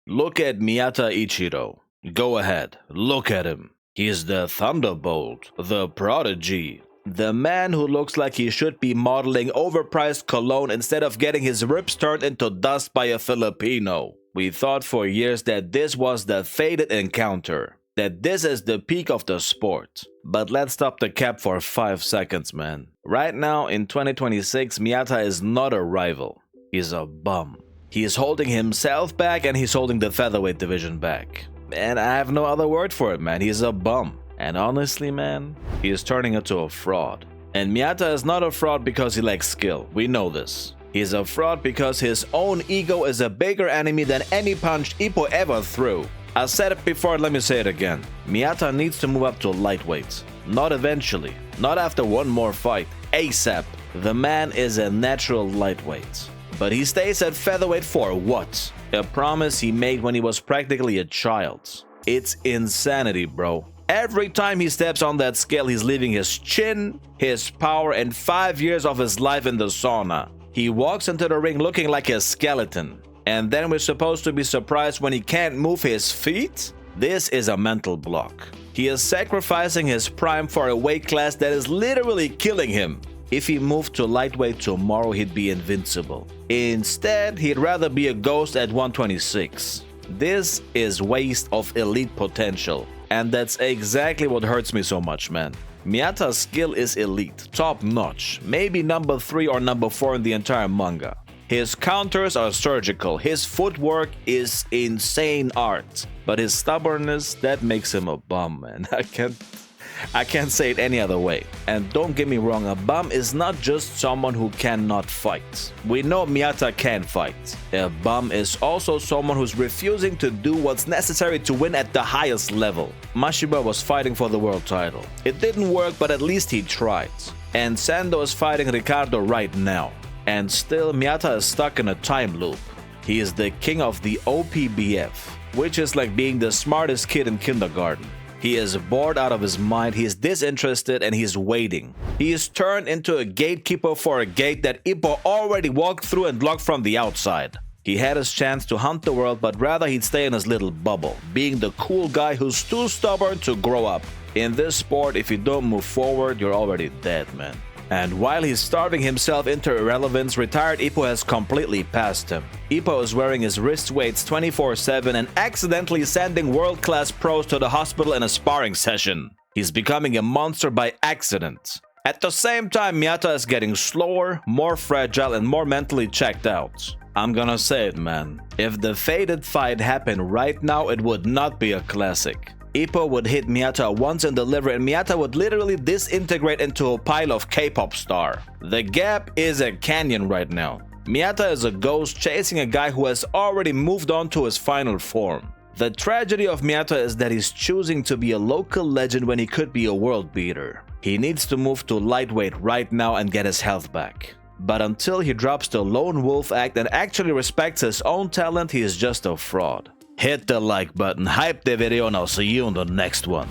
Look at Miyata Ichiro. Go ahead, look at him. He's the thunderbolt, the prodigy, the man who looks like he should be modeling overpriced cologne instead of getting his ribs turned into dust by a Filipino. We thought for years that this was the fated encounter, that this is the peak of the sport. But let's stop the cap for 5 seconds, man. Right now, in 2026, Miyata is not a rival. He's a bum. He is holding himself back and he's holding the featherweight division back. And I have no other word for it, man. He's a bum. And honestly, man, he is turning into a fraud. And Miyata is not a fraud because he lacks skill. We know this. He's a fraud because his own ego is a bigger enemy than any punch Ippo ever threw. I said it before, let me say it again. Miyata needs to move up to lightweight. Not eventually. Not after one more fight. ASAP. The man is a natural lightweight. But he stays at featherweight for what? A promise he made when he was practically a child. It's insanity, bro. Every time he steps on that scale, he's leaving his chin, his power, and 5 years of his life in the sauna. He walks into the ring looking like a skeleton. And then we're supposed to be surprised when he can't move his feet? This is a mental block. He is sacrificing his prime for a weight class that is literally killing him. If he moved to lightweight tomorrow, he'd be invincible. Instead, he'd rather be a ghost at 126. This is waste of elite potential. And that's exactly what hurts me so much, man. Miyata's skill is elite, top-notch, maybe number 3 or number 4 in the entire manga. His counters are surgical, his footwork is insane art. But his stubbornness, that makes him a bum, man. I can't say it any other way. And don't get me wrong, a bum is not just someone who cannot fight. We know Miyata can fight. A bum is also someone who's refusing to do what's necessary to win at the highest level. Mashiba was fighting for the world title. It didn't work, but at least he tried. And Sando is fighting Ricardo right now. And still, Miyata is stuck in a time loop. He is the king of the OPBF, which is like being the smartest kid in kindergarten. He is bored out of his mind, he is disinterested, and he's waiting. He is turned into a gatekeeper for a gate that Ippo already walked through and blocked from the outside. He had his chance to hunt the world, but rather he'd stay in his little bubble, being the cool guy who's too stubborn to grow up. In this sport, if you don't move forward, you're already dead, man. And while he's starving himself into irrelevance, retired Ippo has completely passed him. Ippo is wearing his wrist weights 24/7 and accidentally sending world-class pros to the hospital in a sparring session. He's becoming a monster by accident. At the same time, Miyata is getting slower, more fragile, and more mentally checked out. I'm gonna say it, man. If the fated fight happened right now, it would not be a classic. Ippo would hit Miyata once in the liver and Miyata would literally disintegrate into a pile of K-pop star. The gap is a canyon right now. Miyata is a ghost chasing a guy who has already moved on to his final form. The tragedy of Miyata is that he's choosing to be a local legend when he could be a world beater. He needs to move to lightweight right now and get his health back. But until he drops the lone wolf act and actually respects his own talent, he is just a fraud. Hit the like button, hype the video, and I'll see you on the next one.